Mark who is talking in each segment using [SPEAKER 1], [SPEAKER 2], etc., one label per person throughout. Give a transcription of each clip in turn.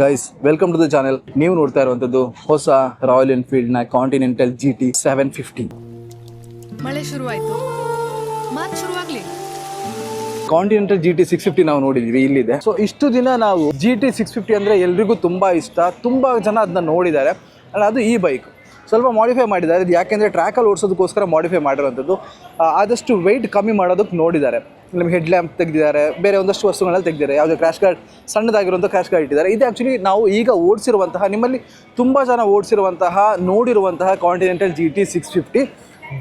[SPEAKER 1] Guys welcome to the channel. ನೀವು ನೋಡ್ತಾ ಇರುವಂತದ್ದು ಹೊಸ ರಾಯಲ್ ಎನ್ಫೀಲ್ಡ್ ನ ಕಾಂಟಿನೆಂಟಲ್ GT 750.
[SPEAKER 2] ಮಳೆ ಶುರುವಾಯ್ತು, ಮಾತು ಶುರುವಾಗ್ಲಿ.
[SPEAKER 1] ಕಾಂಟಿನೆಂಟಲ್ GT 650 ನಾವು ನೋಡಿದ್ವಿ, ಇಲ್ಲಿದೆ. ಸೊ ಇಷ್ಟು ದಿನ ನಾವು GT 650 ಅಂದ್ರೆ ಎಲ್ರಿಗೂ ತುಂಬಾ ಇಷ್ಟ, ತುಂಬಾ ಜನ ಅದನ್ನ ನೋಡಿದ್ದಾರೆ. ಅದು ಈ ಬೈಕ್ ಸ್ವಲ್ಪ ಮಾಡಿಫೈ ಮಾಡಿದ್ದಾರೆ. ಇದು ಯಾಕೆಂದರೆ ಟ್ರ್ಯಾಕಲ್ಲಿ ಓಡಿಸೋದಕ್ಕೋಸ್ಕರ ಮಾಡಿಫೈ ಮಾಡಿರೋಂಥದ್ದು. ಆದಷ್ಟು ವೆಯ್ಟ್ ಕಮ್ಮಿ ಮಾಡೋದಕ್ಕೆ ನೋಡಿದ್ದಾರೆ. ನಿಮಗೆ ಹೆಡ್ ಲ್ಯಾಂಪ್ ತೆಗೆದಿದ್ದಾರೆ, ಬೇರೆ ಒಂದಷ್ಟು ವಸ್ತುಗಳನ್ನ ತೆಗೆದಿದ್ದಾರೆ. ಯಾವುದೇ ಕ್ರ್ಯಾಶ್ ಗಾರ್ಡ್ ಸಣ್ಣದಾಗಿರುವಂಥ ಕ್ರ್ಯಾಶ್ ಗಾರ್ಡ್ ಇಟ್ಟಿದ್ದಾರೆ. ಇದು ಆ್ಯಕ್ಚುಲಿ ನಾವು ಈಗ ಓಡಿಸಿರುವಂತಹ, ನಿಮ್ಮಲ್ಲಿ ತುಂಬ ಜನ ಓಡಿಸಿರುವಂತಹ ನೋಡಿರುವಂತಹ ಕಾಂಟಿನೆಂಟಲ್ GT 650.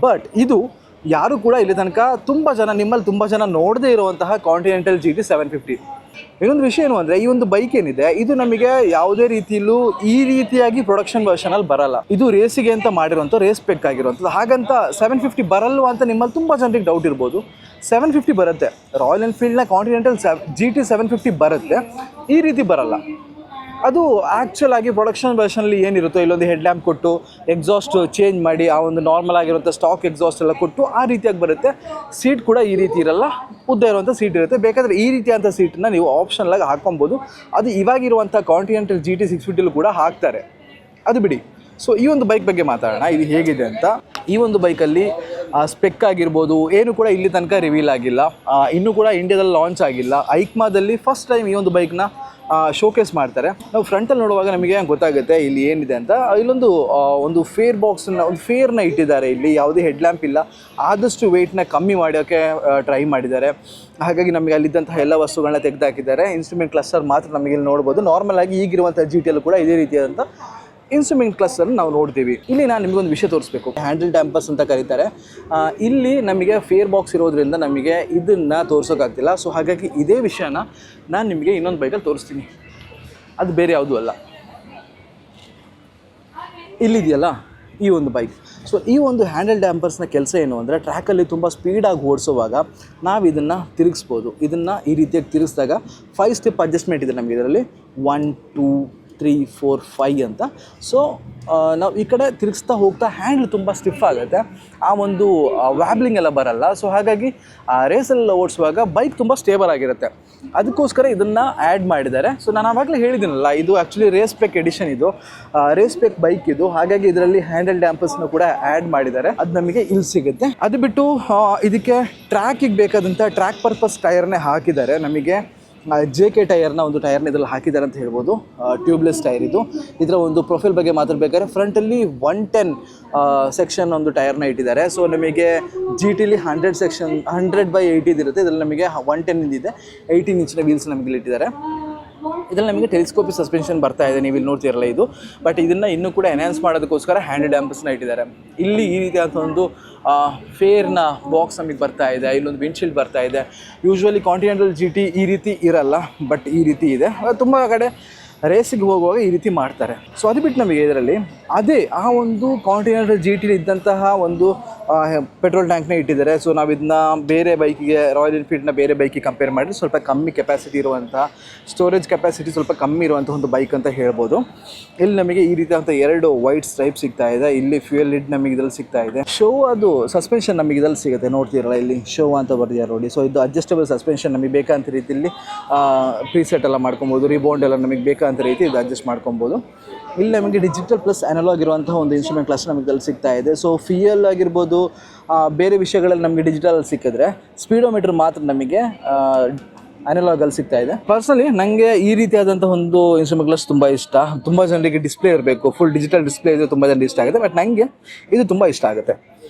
[SPEAKER 1] ಬಟ್ ಇದು ಯಾರು ಕೂಡ ಇಲ್ಲಿ ತನಕ ನಿಮ್ಮಲ್ಲಿ ತುಂಬ ಜನ ನೋಡದೇ ಇರುವಂತಹ ಕಾಂಟಿನೆಂಟಲ್ GT 750. ಇನ್ನೊಂದು ವಿಷಯ ಏನು ಅಂದರೆ, ಈ ಒಂದು ಬೈಕ್ ಏನಿದೆ ಇದು ನಮಗೆ ಯಾವುದೇ ರೀತಿಯಲ್ಲೂ ಈ ರೀತಿಯಾಗಿ ಪ್ರೊಡಕ್ಷನ್ ವರ್ಷನಲ್ಲಿ ಬರಲ್ಲ. ಇದು ರೇಸಿಗೆ ಅಂತ ಮಾಡಿರುವಂಥ ರೇಸ್ ಪೆಕ್ ಆಗಿರುವಂಥದ್ದು. ಹಾಗಂತ 750 ಬರಲ್ವ ಅಂತ ನಿಮ್ಮಲ್ಲಿ ತುಂಬ ಜನರಿಗೆ ಡೌಟ್ ಇರ್ಬೋದು. 750 ಬರುತ್ತೆ, ರಾಯಲ್ ಎನ್ಫೀಲ್ಡ್ನ ಕಾಂಟಿನೆಂಟಲ್ GT 750 ಬರುತ್ತೆ. ಈ ರೀತಿ ಬರಲ್ಲ. ಅದು ಆ್ಯಕ್ಚುಲ್ ಆಗಿ ಪ್ರೊಡಕ್ಷನ್ ವರ್ಷನಲ್ಲಿ ಏನಿರುತ್ತೋ, ಇಲ್ಲೊಂದು ಹೆಡ್ ಲ್ಯಾಂಪ್ ಕೊಟ್ಟು ಎಕ್ಸಾಸ್ಟ್ ಚೇಂಜ್ ಮಾಡಿ ಆ ಒಂದು ನಾರ್ಮಲ್ ಆಗಿರುವಂಥ ಸ್ಟಾಕ್ ಎಕ್ಸಾಸ್ಟ್ ಎಲ್ಲ ಕೊಟ್ಟು ಆ ರೀತಿಯಾಗಿ ಬರುತ್ತೆ. ಸೀಟ್ ಕೂಡ ಈ ರೀತಿ ಇರಲ್ಲ, ಉದ್ದ ಇರುವಂಥ ಸೀಟ್ ಇರುತ್ತೆ. ಬೇಕಾದರೆ ಈ ರೀತಿಯಾದಂಥ ಸೀಟನ್ನ ನೀವು ಆಪ್ಷನಲಾಗಿ ಹಾಕ್ಕೊಬೋದು. ಅದು ಇವಾಗಿರುವಂಥ ಕಾಂಟಿನೆಂಟಲ್ GT 650 ಕೂಡ ಹಾಕ್ತಾರೆ, ಅದು ಬಿಡಿ. ಸೊ ಈ ಒಂದು ಬೈಕ್ ಬಗ್ಗೆ ಮಾತಾಡೋಣ, ಇದು ಹೇಗಿದೆ ಅಂತ. ಈ ಒಂದು ಬೈಕಲ್ಲಿ ಸ್ಪೆಕ್ ಆಗಿರ್ಬೋದು ಏನು ಕೂಡ ಇಲ್ಲಿ ತನಕ ರಿವೀಲ್ ಆಗಿಲ್ಲ, ಇನ್ನೂ ಕೂಡ ಇಂಡಿಯಾದಲ್ಲಿ ಲಾಂಚ್ ಆಗಿಲ್ಲ. ಐಕ್ಮಾದಲ್ಲಿ ಫಸ್ಟ್ ಟೈಮ್ ಈ ಒಂದು ಬೈಕ್ನ ಶೋಕೇಸ್ ಮಾಡ್ತಾರೆ. ನಾವು ಫ್ರಂಟಲ್ಲಿ ನೋಡುವಾಗ ನಮಗೆ ಗೊತ್ತಾಗುತ್ತೆ ಇಲ್ಲಿ ಏನಿದೆ ಅಂತ. ಇಲ್ಲೊಂದು ಫೇರ್ ಬಾಕ್ಸನ್ನು, ಒಂದು ಫೇರ್ನ ಇಟ್ಟಿದ್ದಾರೆ. ಇಲ್ಲಿ ಯಾವುದೇ ಹೆಡ್ ಲ್ಯಾಂಪ್ ಇಲ್ಲ, ಆದಷ್ಟು ವೆಯ್ಟ್ನ ಕಮ್ಮಿ ಮಾಡೋಕ್ಕೆ ಟ್ರೈ ಮಾಡಿದ್ದಾರೆ. ಹಾಗಾಗಿ ನಮಗೆ ಅಲ್ಲಿದ್ದಂತಹ ಎಲ್ಲ ವಸ್ತುಗಳನ್ನ ತೆಗೆದುಹಾಕಿದ್ದಾರೆ. ಇನ್ಸ್ಟ್ರೂಮೆಂಟ್ ಕ್ಲಸ್ಟರ್ ಮಾತ್ರ ನಮಗೆ ಇಲ್ಲಿ ನೋಡ್ಬೋದು. ನಾರ್ಮಲ್ ಆಗಿ ಈಗಿರುವಂಥ GTಯಲ್ಲೂ ಕೂಡ ಇದೇ ರೀತಿಯಾದಂಥ ಇನ್ಸ್ಟ್ರೂಮೆಂಟ್ ಕ್ಲಸ್ಟರ್ನ ನಾವು ನೋಡ್ತೀವಿ. ಇಲ್ಲಿ ನಾನು ನಿಮಗೊಂದು ವಿಷಯ ತೋರಿಸ್ಬೇಕು. ಹ್ಯಾಂಡಲ್ ಡ್ಯಾಂಪರ್ಸ್ ಅಂತ ಕರೀತಾರೆ. ಇಲ್ಲಿ ನಮಗೆ ಫೇರ್ ಬಾಕ್ಸ್ ಇರೋದ್ರಿಂದ ನಮಗೆ ಇದನ್ನು ತೋರಿಸೋಕ್ಕಾಗ್ತಿಲ್ಲ. ಸೊ ಹಾಗಾಗಿ ಇದೇ ವಿಷಯನ ನಾನು ನಿಮಗೆ ಇನ್ನೊಂದು ಬೈಕಲ್ಲಿ ತೋರಿಸ್ತೀನಿ. ಅದು ಬೇರೆ ಯಾವುದೂ ಅಲ್ಲ, ಇಲ್ಲಿದೆಯಲ್ಲ ಈ ಒಂದು ಬೈಕ್. ಸೊ ಈ ಒಂದು ಹ್ಯಾಂಡಲ್ ಡ್ಯಾಂಪರ್ಸ್ನ ಕೆಲಸ ಏನು ಅಂದರೆ, ಟ್ರ್ಯಾಕಲ್ಲಿ ತುಂಬ ಸ್ಪೀಡಾಗಿ ಓಡಿಸುವಾಗ ನಾವು ಇದನ್ನು ತಿರುಗಿಸ್ಬೋದು. ಇದನ್ನು ಈ ರೀತಿಯಾಗಿ ತಿರುಗಿಸಿದಾಗ 5 ಸ್ಟೆಪ್ ಅಡ್ಜಸ್ಟ್ಮೆಂಟ್ ಇದೆ ನಮಗೆ ಇದರಲ್ಲಿ. 1 2 3 4 5 ಅಂತ. ಸೊ ನಾವು ಈ ಕಡೆ ತಿರುಗಿಸ್ತಾ ಹೋಗ್ತಾ ಹ್ಯಾಂಡ್ಲ್ ತುಂಬ ಸ್ಟಿಫ್ ಆಗುತ್ತೆ, ಆ ಒಂದು ವ್ಯಾಬ್ಲಿಂಗ್ ಎಲ್ಲ ಬರಲ್ಲ. ಸೊ ಹಾಗಾಗಿ ರೇಸಲ್ಲಿ ಓಡಿಸುವಾಗ ಬೈಕ್ ತುಂಬ ಸ್ಟೇಬಲ್ ಆಗಿರುತ್ತೆ. ಅದಕ್ಕೋಸ್ಕರ ಇದನ್ನು ಆ್ಯಡ್ ಮಾಡಿದ್ದಾರೆ. ಸೊ ನಾನು ಆವಾಗಲೇ ಹೇಳಿದ್ದೀನಲ್ಲ, ಇದು ಆ್ಯಕ್ಚುಲಿ ರೇಸ್ ಪೆಕ್ ಎಡಿಷನ್, ಇದು ರೇಸ್ ಪೆಕ್ ಬೈಕ್ ಇದು. ಹಾಗಾಗಿ ಇದರಲ್ಲಿ ಹ್ಯಾಂಡಲ್ ಡ್ಯಾಂಪರ್ಸ್ನ ಕೂಡ ಆ್ಯಡ್ ಮಾಡಿದ್ದಾರೆ. ಅದು ನಮಗೆ ಇಲ್ಲಿ ಸಿಗುತ್ತೆ. ಅದು ಬಿಟ್ಟು ಇದಕ್ಕೆ ಟ್ರ್ಯಾಕಿಗೆ ಬೇಕಾದಂಥ ಟ್ರ್ಯಾಕ್ ಪರ್ಪಸ್ ಟೈರ್ನೇ ಹಾಕಿದ್ದಾರೆ. ನಮಗೆ JK ಟೈರ್ನ ಒಂದು ಟೈರ್ನ ಇದರಲ್ಲಿ ಹಾಕಿದ್ದಾರೆ ಅಂತ ಹೇಳ್ಬೋದು. ಟ್ಯೂಬ್ಲೆಸ್ ಟೈರ್ ಇದು. ಇದರ ಒಂದು ಪ್ರೊಫೈಲ್ ಬಗ್ಗೆ ಮಾತಾಡಬೇಕಾದ್ರೆ ಫ್ರಂಟಲ್ಲಿ 110 ಸೆಕ್ಷನ್ ಒಂದು ಟೈರ್ನ ಇಟ್ಟಿದ್ದಾರೆ. ಸೊ ನಮಗೆ GTಲಿ 100 ಸೆಕ್ಷನ್ 100/80 ಇರುತ್ತೆ. ಇದರಲ್ಲಿ ನಮಗೆ 110 ಇದೆ. 18 ಇಂಚಿನ ವೀಲ್ಸ್ ನಮಗೆ ಇಟ್ಟಿದ್ದಾರೆ. ಇದರಲ್ಲಿ ನಮಗೆ ಟೆಲಿಸ್ಕೋಪಿಕ್ ಸಸ್ಪೆನ್ಷನ್ ಬರ್ತಾ ಇದೆ, ನೀವು ಇಲ್ಲಿ ನೋಡ್ತಿರಲ್ಲ ಇದು. ಬಟ್ ಇದನ್ನು ಇನ್ನೂ ಕೂಡ ಎನ್ಹಾನ್ಸ್ ಮಾಡೋದಕ್ಕೋಸ್ಕರ ಹ್ಯಾಂಡಲ್ ಡ್ಯಾಂಪರ್ಸ್ನ ಇಟ್ಟಿದ್ದಾರೆ. ಇಲ್ಲಿ ಈ ರೀತಿಯಾದಂಥ ಒಂದು ಫೇರ್ನ ಬಾಕ್ಸ್ ನಮಗೆ ಬರ್ತಾ ಇದೆ. ಇಲ್ಲೊಂದು ವಿಂಡ್ಶೀಲ್ಡ್ ಬರ್ತಾ ಇದೆ. ಯೂಶ್ವಲಿ ಕಾಂಟಿನೆಂಟಲ್ GT ಈ ರೀತಿ ಇರಲ್ಲ, ಬಟ್ ಈ ರೀತಿ ಇದೆ. ತುಂಬ ಕಡೆ ರೇಸಿಗೆ ಹೋಗುವಾಗ ಈ ರೀತಿ ಮಾಡ್ತಾರೆ. ಸೊ ಅದು ಬಿಟ್ಟು ನಮಗೆ ಇದರಲ್ಲಿ ಆ ಒಂದು ಕಾಂಟಿನೆಂಟಲ್ GTಲಿ ಇದ್ದಂತಹ ಒಂದು ಪೆಟ್ರೋಲ್ ಟ್ಯಾಂಕ್ನ ಇಟ್ಟಿದ್ದಾರೆ. ಸೊ ನಾವು ಇದನ್ನ ಬೇರೆ ಬೈಕಿಗೆ, ರಾಯಲ್ ಎನ್ಫೀಲ್ಡ್ನ ಬೇರೆ ಬೈಕಿಗೆ ಕಂಪೇರ್ ಮಾಡಿ ಸ್ವಲ್ಪ ಕಮ್ಮಿ ಕೆಪಾಸಿಟಿ ಇರುವಂತಹ, ಸ್ಟೋರೇಜ್ ಕೆಪಾಸಿಟಿ ಸ್ವಲ್ಪ ಕಮ್ಮಿ ಇರುವಂಥ ಒಂದು ಬೈಕ್ ಅಂತ ಹೇಳ್ಬೋದು. ಇಲ್ಲಿ ನಮಗೆ ಈ ರೀತಿಯಾದಂಥ 2 ವೈಟ್ ಸ್ಟ್ರೈಪ್ ಸಿಗ್ತಾ ಇದೆ. ಇಲ್ಲಿ ಫ್ಯೂಯಲ್ ಲಿಡ್ ನಮಗೆ ಇದರಲ್ಲಿ ಸಿಗ್ತಾ ಇದೆ. ಶೋ ಅದು ಸಸ್ಪೆನ್ಷನ್ ನಮಗೆ ಇದರಲ್ಲಿ ಸಿಗುತ್ತೆ, ನೋಡ್ತಿರಲ್ಲ ಇಲ್ಲಿ ಶೋ ಅಂತ ಬರ್ದಿದ್ದಾರೆ ನೋಡಿ. ಸೊ ಇದು ಅಡ್ಜಸ್ಟಬಲ್ ಸಸ್ಪೆನ್ಷನ್, ನಮಗೆ ಬೇಕಂತ ರೀತಿಯಲ್ಲಿ ಪ್ರೀಸೆಟ್ ಎಲ್ಲ ಮಾಡ್ಕೊಬೋದು. ರಿಬೌಂಡ್ ಎಲ್ಲ ನಮಗೆ ಬೇಕಂತ ರೀತಿ ಇದು ಅಡ್ಜಸ್ಟ್ ಮಾಡ್ಕೊಬೋದು. ಇಲ್ಲಿ ನಮಗೆ ಡಿಜಿಟಲ್ ಪ್ಲಸ್ ಅನಲಾಗ್ ಇರುವಂತಹ ಒಂದು ಇನ್ಸ್ಟ್ರೂಮೆಂಟ್ ಕ್ಲಸ್ ನಮಗೆ ಇಲ್ಲಿ ಸಿಗ್ತಾ ಇದೆ. ಸೊ ಫ್ಯೂಯಲ್ ಆಗಿರ್ಬೋದು, ಬೇರೆ ವಿಷಯಗಳಲ್ಲಿ ನಮಗೆ ಡಿಜಿಟಲ್ ಸಿಕ್ಕಿದ್ರೆ, ಸ್ಪೀಡೋಮೀಟರ್ ಮಾತ್ರ ನಮಗೆ ಅನಲಾಗಲ್ಲಿ ಸಿಗ್ತಾ ಇದೆ. ಪರ್ಸನಲಿ ನನಗೆ ಈ ರೀತಿಯಾದಂಥ ಒಂದು ಇನ್ಸ್ಟ್ರೂಮೆಂಟ್ ಕ್ಲಸ್ ತುಂಬ ಇಷ್ಟ. ತುಂಬ ಜನರಿಗೆ ಡಿಸ್ಪ್ಲೇ ಇರಬೇಕು, ಫುಲ್ ಡಿಜಿಟಲ್ ಡಿಸ್ಪ್ಲೇ ಇದೆ, ತುಂಬ ಜನರಿಗೆ ಇಷ್ಟ ಆಗುತ್ತೆ. ಬಟ್ ನನಗೆ ಇದು ತುಂಬ ಇಷ್ಟ ಆಗುತ್ತೆ.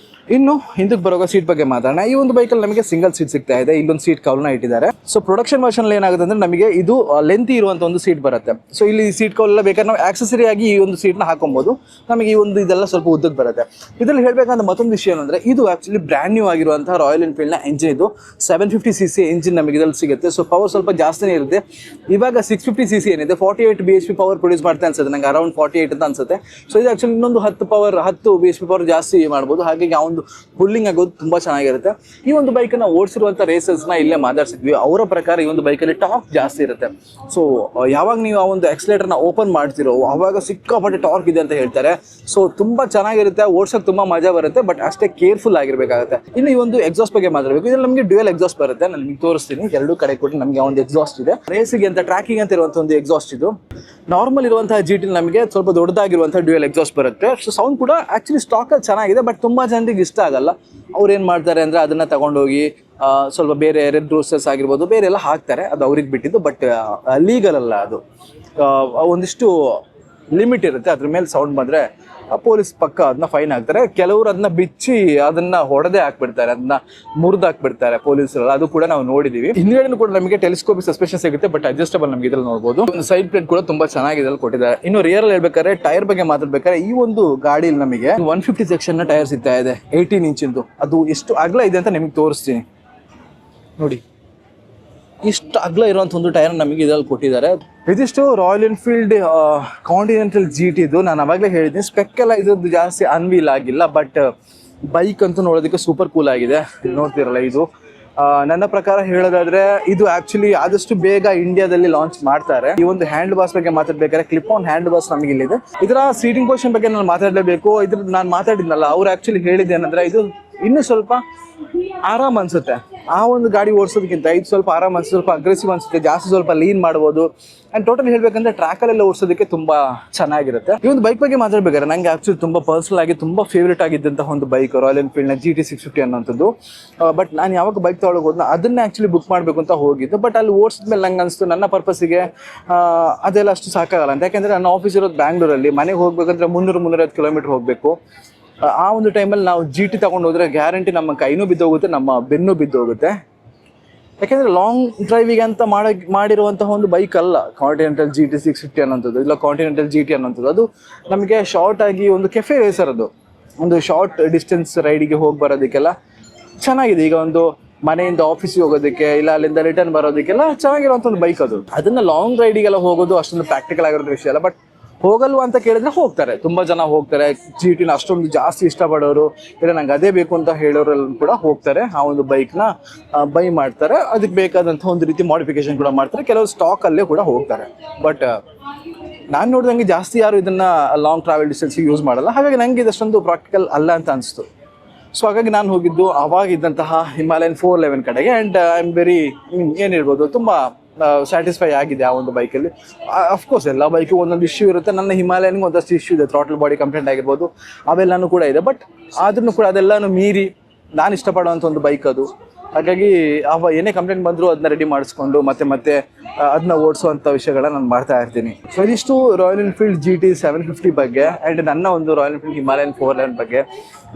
[SPEAKER 1] ಇನ್ನು ಹಿಂದಕ್ಕೆ ಬರೋ ಸೀಟ್ ಬಗ್ಗೆ ಮಾತಾಡೋಣ. ಈ ಒಂದು ಬೈಕಲ್ಲಿ ನಮಗೆ ಸಿಂಗಲ್ ಸೀಟ್ ಸಿಗ್ತಾ ಇದೆ. ಇಲ್ಲೊಂದು ಸೀಟ್ ಕವಲ್ನ ಇಟ್ಟಿದ್ದಾರೆ. ಸೊ ಪ್ರೊಡಕ್ಷನ್ ವರ್ಷನಲ್ಲಿ ಏನಾಗುತ್ತೆ ಅಂದರೆ, ನಮಗೆ ಇದು ಲೆಂತಿ ಇರುವಂಥ ಒಂದು ಸೀಟ್ ಬರುತ್ತೆ. ಸೊ ಇಲ್ಲಿ ಸೀಟ್ ಕವಲ್ ಎಲ್ಲ ಬೇಕಾದ್ರೆ ನಾವು ಆಕ್ಸೆಸರಿ ಆಗಿ ಈ ಒಂದು ಸೀಟ್ನ ಹಾಕೊಬೋದು. ನಮಗೆ ಈ ಒಂದು ಇದೆಲ್ಲ ಸ್ವಲ್ಪ ಉದ್ದಕ್ಕೆ ಬರುತ್ತೆ. ಇದರಲ್ಲಿ ಹೇಳಬೇಕಂತ ಮತ್ತೊಂದು ವಿಷಯ ಏನಂದರೆ, ಇದು ಆ್ಯಕ್ಚುಲಿ ಬ್ರ್ಯಾಂಡ್ ನ್ಯೂ ಆಗಿರುವಂಥ ರಾಯಲ್ ಎನ್ಫೀಲ್ಡ್ನ ಎಂಜಿನ್. ಇದು 750cc ಎಂಜಿನ್ ನಮಗೆ ಇದರಲ್ಲಿ ಸಿಗುತ್ತೆ. ಸೊ ಪವರ್ ಸ್ವಲ್ಪ ಜಾಸ್ತಿನೇ ಇರುತ್ತೆ. ಇವಾಗ 650cc ಏನಿದೆ 48 bhp ಪವರ್ ಪ್ರೊಡ್ಯೂಸ್ ಮಾಡ್ತಾ ಅನ್ಸುತ್ತೆ ನನಗೆ, ಅರೌಂಡ್ 48 ಅಂತ ಅನ್ಸುತ್ತೆ. ಸೊ ಇದು ಆ್ಯಕ್ಚುಲಿ ಇನ್ನೊಂದು 10 bhp ಪವರ್ ಜಾಸ್ತಿ ಮಾಡ್ಬೋದು. ಹಾಗಾಗಿ ಆ ಒಂದು ಒಂದು ಪುಲ್ಲಿಂಗ್ ಆಗೋದು ತುಂಬ ಚೆನ್ನಾಗಿರುತ್ತೆ. ಈ ಒಂದು ಬೈಕನ್ನು ಓಡಿಸಿರುವಂಥ ರೇಸರ್ಸ್ನ ಇಲ್ಲೇ ಮಾತಾಡ್ಸಿದ್ವಿ. ಅವರ ಪ್ರಕಾರ ಈ ಒಂದು ಬೈಕಲ್ಲಿ ಟಾರ್ಕ್ ಜಾಸ್ತಿ ಇರುತ್ತೆ. ಸೊ ಯಾವಾಗ ನೀವು ಆ ಒಂದು ಎಕ್ಸಲೇಟರ್ನ ಓಪನ್ ಮಾಡ್ತಿರೋ ಆವಾಗ ಸಿಕ್ಕಾಪಟ್ಟೆ ಟಾರ್ಕ್ ಇದೆ ಅಂತ ಹೇಳ್ತಾರೆ. ಸೊ ತುಂಬ ಚೆನ್ನಾಗಿರುತ್ತೆ, ಓಡ್ಸೋಕೆ ತುಂಬ ಮಜಾ ಬರುತ್ತೆ, ಬಟ್ ಅಷ್ಟೇ ಕೇರ್ಫುಲ್ ಆಗಿರಬೇಕಾಗುತ್ತೆ. ಇನ್ನು ಈ ಒಂದು ಎಕ್ಸಾಸ್ಟ್ ಬಗ್ಗೆ ಮಾತಾಡಬೇಕು. ಇದ್ರಲ್ಲಿ ನಮಗೆ ಡ್ಯುಯಲ್ ಎಕ್ಸಾಸ್ಟ್ ಬರುತ್ತೆ. ನಾನು ನಿಮಗೆ ತೋರಿಸ್ತೀನಿ. ಎರಡೂ ಕಡೆ ಕೂಡ ನಮಗೆ ಒಂದು ಎಕ್ಸಾಸ್ಟ್ ಇದೆ. ರೇಸಿಗೆ ಅಂತ ಟ್ರ್ಯಾಕಿಂಗ್ ಅಂತ ಇರುವಂಥ ಒಂದು ಎಕ್ಸಾಸ್ಟ್ ಇದು. ನಾರ್ಮಲ್ ಇರುವಂತಹ GT ನಮಗೆ ಸ್ವಲ್ಪ ದೊಡ್ಡದಾಗಿರುವಂಥ ಡ್ಯುಯಲ್ ಎಕ್ಸಾಸ್ಟ್ ಬರುತ್ತೆ. ಸೊ ಸೌಂಡ್ ಕೂಡ ಆಕ್ಚುಲಿ ಸ್ಟಾಕಲ್ಲಿ ಚೆನ್ನಾಗಿದೆ, ಬಟ್ ತುಂಬ ಜನರಿಗೆ ಇಷ್ಟ ಆಗಲ್ಲ. ಅವ್ರು ಏನು ಮಾಡ್ತಾರೆ ಅಂದರೆ ಅದನ್ನು ತಗೊಂಡೋಗಿ ಸ್ವಲ್ಪ ಬೇರೆ ರೆಡ್ ರೋಸಸ್ ಆಗಿರ್ಬೋದು ಬೇರೆ ಎಲ್ಲ ಹಾಕ್ತಾರೆ. ಅದು ಅವ್ರಿಗೆ ಬಿಟ್ಟಿದ್ದು, ಬಟ್ ಲೀಗಲ್ ಅಲ್ಲ ಅದು. ಒಂದಿಷ್ಟು ಲಿಮಿಟ್ ಇರುತ್ತೆ. ಅದ್ರ ಮೇಲೆ ಸೌಂಡ್ ಬಂದರೆ ಪೊಲೀಸ್ ಪಕ್ಕ ಅದನ್ನ ಫೈನ್ ಹಾಕ್ತಾರೆ. ಕೆಲವರು ಅದನ್ನ ಬಿಚ್ಚಿ ಅದನ್ನ ಹೊಡೆದೇ ಹಾಕ್ಬಿಡ್ತಾರೆ, ಅದನ್ನ ಮುರಿದು ಹಾಕ್ಬಿಡ್ತಾರೆ ಪೊಲೀಸರು. ಅದು ಕೂಡ ನಾವು ನೋಡಿದೀವಿ. ಹಿಂದ್ಗಡೆ ಕೂಡ ನಮಗೆ ಟೆಲಿಸ್ಕೋಪಿಕ್ ಸಸ್ಪೆನ್ಷನ್ ಸಿಗುತ್ತೆ, ಬಟ್ ಅಡ್ಜಸ್ಟಬಲ್ ನಮಗೆ ಇದ್ರಲ್ಲಿ ನೋಡಬಹುದು. ಸೈಡ್ ಪ್ಲೇಟ್ ಕೂಡ ತುಂಬಾ ಚೆನ್ನಾಗಿ ಇದ್ರಲ್ಲಿ ಕೊಟ್ಟಿದ್ದಾರೆ. ಇನ್ನು ರಿಯರ್ ಅಲ್ಲಿ ಹೇಳ್ಬೇಕಾದ್ರೆ ಟೈರ್ ಬಗ್ಗೆ ಮಾತಾಡ್ಬೇಕಾದ್ರೆ ಈ ಒಂದು ಗಾಡಿಯಲ್ಲಿ ನಮಗೆ 150 ಸೆಕ್ಷನ್ ನ ಟೈರ್ ಸಿಗ್ತಾ ಇದೆ, 18 ಇಂಚಿಂದು. ಅದು ಎಷ್ಟು ಅಗಲ ಇದೆ ಅಂತ ನಿಮಗೆ ತೋರಿಸ್ತೀನಿ ನೋಡಿ. ಇಷ್ಟು ಅಗಲ ಇರುವಂಥ ಒಂದು ಟೈರ್ ನಮಗೆ ಇದ್ರಲ್ಲಿ ಕೊಟ್ಟಿದ್ದಾರೆ. ಇದಿಷ್ಟು ರಾಯಲ್ ಎನ್ಫೀಲ್ಡ್ ಕಾಂಟಿನೆಂಟಲ್ GT ಇದು. ನಾನು ಅವಾಗಲೇ ಹೇಳಿದ್ದೀನಿ, ಸ್ಪೆಕ್ ಎಲ್ಲ ಇದ್ರದ್ದು ಜಾಸ್ತಿ ಅನ್ವೀಲ್ ಆಗಿಲ್ಲ, ಬಟ್ ಬೈಕ್ ಅಂತೂ ನೋಡೋದಕ್ಕೆ ಸೂಪರ್ ಕೂಲ್ ಆಗಿದೆ. ನೋಡ್ತಿರಲ್ಲ ಇದು. ನನ್ನ ಪ್ರಕಾರ ಹೇಳೋದಾದ್ರೆ ಇದು ಆಕ್ಚುಲಿ ಆದಷ್ಟು ಬೇಗ ಇಂಡಿಯಾದಲ್ಲಿ ಲಾಂಚ್ ಮಾಡ್ತಾರೆ. ಈ ಒಂದು ಹ್ಯಾಂಡ್ ಬಾಸ್ ಬಗ್ಗೆ ಮಾತಾಡ್ಬೇಕಾದ್ರೆ ಕ್ಲಿಪ್ ಆನ್ ಹ್ಯಾಂಡ್ ಬಾಸ್ ನಮಗೆ ಇಲ್ಲಿದೆ. ಇದರ ಸೀಟಿಂಗ್ ಪೊಸಿಷನ್ ಬಗ್ಗೆ ನಾನು ಮಾತಾಡಲೇಬೇಕು. ಇದ್ರ ನಾನು ಮಾತಾಡಿದ್ನಲ್ಲ, ಅವ್ರು ಆಕ್ಚುಲಿ ಹೇಳಿದ್ದೇನೆಂದ್ರೆ ಇದು ಇನ್ನೂ ಸ್ವಲ್ಪ ಆರಾಮ್ ಅನ್ಸುತ್ತೆ. ಆ ಒಂದು ಗಾಡಿ ಓಡಿಸೋದಕ್ಕಿಂತ ಇದು ಸ್ವಲ್ಪ ಆರಾಮ್ ಅನ್ಸುತ್ತೆ, ಸ್ವಲ್ಪ ಅಗ್ರೆಸಿವ್ ಅನ್ಸುತ್ತೆ, ಜಾಸ್ತಿ ಸ್ವಲ್ಪ ಲೀನ್ ಮಾಡ್ಬೋದು. ಅಂಡ್ ಟೋಟಲ್ ಹೇಳ್ಬೇಕಂದ್ರೆ ಟ್ರ್ಯಾಕಲ್ಲೆಲ್ಲ ಓಡಿಸೋದಕ್ಕೆ ತುಂಬಾ ಚೆನ್ನಾಗಿರುತ್ತೆ. ಈ ಒಂದು ಬೈಕ್ ಬಗ್ಗೆ ಮಾತಾಡ್ಬೇಕಾದ್ರೆ ನಂಗೆ ಆಕ್ಚುಲಿ ತುಂಬಾ ಪರ್ಸನಲ್ ಆಗಿ ತುಂಬಾ ಫೇವ್ರೇಟ್ ಆಗಿದ್ದಂತಹ ಒಂದು ಬೈಕ್ ರಾಯಲ್ ಎನ್ಫೀಲ್ಡ್ನ GT 650 ಅನ್ನೋಂಥದ್ದು. ಬಟ್ ನಾನು ಯಾವಾಗ ಬೈಕ್ ತಗೊಳ್ಳೋಕೆ ಹೋದ್ನ ಅದನ್ನೇ ಆಕ್ಚುಲಿ ಬುಕ್ ಮಾಡಬೇಕು ಅಂತ ಹೋಗಿದ್ದು. ಬಟ್ ಅಲ್ಲಿ ಓಡಿಸಿದ್ಮೇಲೆ ನಂಗೆ ಅನಿಸ್ತು ನನ್ನ ಪರ್ಪಸ್ಸಿಗೆ ಅದೆಲ್ಲ ಅಷ್ಟು ಸಾಕಾಗಲ್ಲ ಅಂತ. ಯಾಕೆಂದರೆ ನನ್ನ ಆಫೀಸ್ ಇರೋದು ಬ್ಯಾಂಗ್ಳೂರಲ್ಲಿ, ಮನೆಗೆ ಹೋಗ್ಬೇಕಂದ್ರೆ 300-350 ಕಿಲೋಮೀಟರ್ ಹೋಗಬೇಕು. ಆ ಒಂದು ಟೈಮಲ್ಲಿ ನಾವು GT ತಗೊಂಡು ಹೋದ್ರೆ ಗ್ಯಾರಂಟಿ ನಮ್ಮ ಕೈನೂ ಬಿದ್ದೋಗುತ್ತೆ, ನಮ್ಮ ಬೆನ್ನು ಬಿದ್ದೋಗುತ್ತೆ. ಯಾಕೆಂದರೆ ಲಾಂಗ್ ಡ್ರೈವಿಗೆ ಅಂತ ಮಾಡಿರುವಂತಹ ಒಂದು ಬೈಕ್ ಅಲ್ಲ ಕಾಂಟಿನೆಂಟಲ್ GT 650 ಅನ್ನೋಂಥದ್ದು, ಇಲ್ಲ ಕಾಂಟಿನೆಂಟಲ್ GT ಅನ್ನೋಂಥದ್ದು. ಅದು ನಮಗೆ ಶಾರ್ಟ್ ಆಗಿ ಒಂದು ಕೆಫೆ ರೇಸರ್, ಅದು ಒಂದು ಶಾರ್ಟ್ ಡಿಸ್ಟೆನ್ಸ್ ರೈಡಿಗೆ ಹೋಗಿ ಬರೋದಕ್ಕೆಲ್ಲ ಚೆನ್ನಾಗಿದೆ. ಈಗ ಒಂದು ಮನೆಯಿಂದ ಆಫೀಸಿಗೆ ಹೋಗೋದಕ್ಕೆ, ಇಲ್ಲ ಅಲ್ಲಿಂದ ರಿಟರ್ನ್ ಬರೋದಕ್ಕೆಲ್ಲ ಚೆನ್ನಾಗಿರುವಂಥ ಒಂದು ಬೈಕ್ ಅದು. ಅದನ್ನು ಲಾಂಗ್ ರೈಡಿಗೆಲ್ಲ ಹೋಗೋದು ಅಷ್ಟೊಂದು ಪ್ರಾಕ್ಟಿಕಲ್ ಆಗಿರೋ ವಿಷಯ ಅಲ್ಲ. ಬಟ್ ಹೋಗಲ್ವಾ ಅಂತ ಕೇಳಿದ್ರೆ ಹೋಗ್ತಾರೆ, ತುಂಬ ಜನ ಹೋಗ್ತಾರೆ. GTನ ಅಷ್ಟೊಂದು ಜಾಸ್ತಿ ಇಷ್ಟಪಡೋರು, ಇಲ್ಲ ನಂಗೆ ಅದೇ ಬೇಕು ಅಂತ ಹೇಳೋರೆಲ್ಲ ಕೂಡ ಹೋಗ್ತಾರೆ. ಆ ಒಂದು ಬೈಕ್ನ ಬೈ ಮಾಡ್ತಾರೆ, ಅದಕ್ಕೆ ಬೇಕಾದಂಥ ಒಂದು ರೀತಿ ಮಾಡಿಫಿಕೇಶನ್ ಕೂಡ ಮಾಡ್ತಾರೆ. ಕೆಲವರು ಸ್ಟಾಕಲ್ಲೇ ಕೂಡ ಹೋಗ್ತಾರೆ. ಬಟ್ ನಾನು ನೋಡಿದಂಗೆ ಜಾಸ್ತಿ ಯಾರು ಇದನ್ನು ಲಾಂಗ್ ಟ್ರಾವೆಲ್ ಡಿಸ್ಟೆನ್ಸಿಗೆ ಯೂಸ್ ಮಾಡಲ್ಲ. ಹಾಗಾಗಿ ನನಗೆ ಇದಷ್ಟೊಂದು ಪ್ರಾಕ್ಟಿಕಲ್ ಅಲ್ಲ ಅಂತ ಅನಿಸ್ತು. ಸೊ ಹಾಗಾಗಿ ನಾನು ಹೋಗಿದ್ದು ಅವಾಗಿದ್ದಂತಹ ಹಿಮಾಲಯನ್ 411 ಕಡೆಗೆ. ಆ್ಯಂಡ್ ಐ ಆಮ್ ವೆರಿ ಏನಿರ್ಬೋದು ತುಂಬ ಸ್ಯಾಟಿಸ್ಫೈ ಆಗಿದೆ ಆ ಒಂದು ಬೈಕಲ್ಲಿ. ಅಫ್ಕೋರ್ಸ್ ಎಲ್ಲ ಬೈಕಿಗೆ ಒಂದೊಂದು ಇಶ್ಯೂ ಇರುತ್ತೆ. ನನ್ನ ಹಿಮಾಲಯನ್ಗೆ ಒಂದಷ್ಟು ಇಶ್ಯೂ ಇದೆ, ಥ್ರಾಟಲ್ ಬಾಡಿ ಕಂಪ್ಲೇಂಟ್ ಆಗಿರ್ಬೋದು, ಅವೆಲ್ಲನೂ ಕೂಡ ಇದೆ. ಬಟ್ ಆದ್ರೂ ಕೂಡ ಅದೆಲ್ಲನೂ ಮೀರಿ ನಾನು ಇಷ್ಟಪಡುವಂಥ ಒಂದು ಬೈಕ್ ಅದು. ಹಾಗಾಗಿ ಏನೇ ಕಂಪ್ಲೇಂಟ್ ಬಂದರೂ ಅದನ್ನ ರೆಡಿ ಮಾಡಿಸ್ಕೊಂಡು ಮತ್ತೆ ಅದನ್ನ ಓಡಿಸುವಂಥ ವಿಷಯಗಳನ್ನ ನಾನು ಮಾಡ್ತಾ ಇರ್ತೀನಿ. ಸೊ ಇದಿಷ್ಟು ರಾಯಲ್ ಎನ್ಫೀಲ್ಡ್ GT 750 ಬಗ್ಗೆ ಆ್ಯಂಡ್ ನನ್ನ ಒಂದು ರಾಯಲ್ ಎನ್ಫೀಲ್ಡ್ ಹಿಮಾಲಯನ್ 411 ಬಗ್ಗೆ.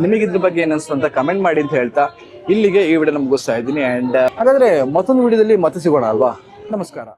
[SPEAKER 1] ನಿಮಗಿದ್ರ ಬಗ್ಗೆ ಏನಿಸ್ತು ಅಂತ ಕಮೆಂಟ್ ಮಾಡಿ ಅಂತ ಹೇಳ್ತಾ ಇಲ್ಲಿಗೆ ಈ ವಿಡಿಯೋನ ಮುಗಿಸ್ತಾ ಇದ್ದೀನಿ. ಆ್ಯಂಡ್ ಹಾಗಾದರೆ ಮತ್ತೊಂದು ವಿಡಿಯೋದಲ್ಲಿ ಮತ್ತೆ ಸಿಗೋಣ ಅಲ್ವಾ. ನಮಸ್ಕಾರ.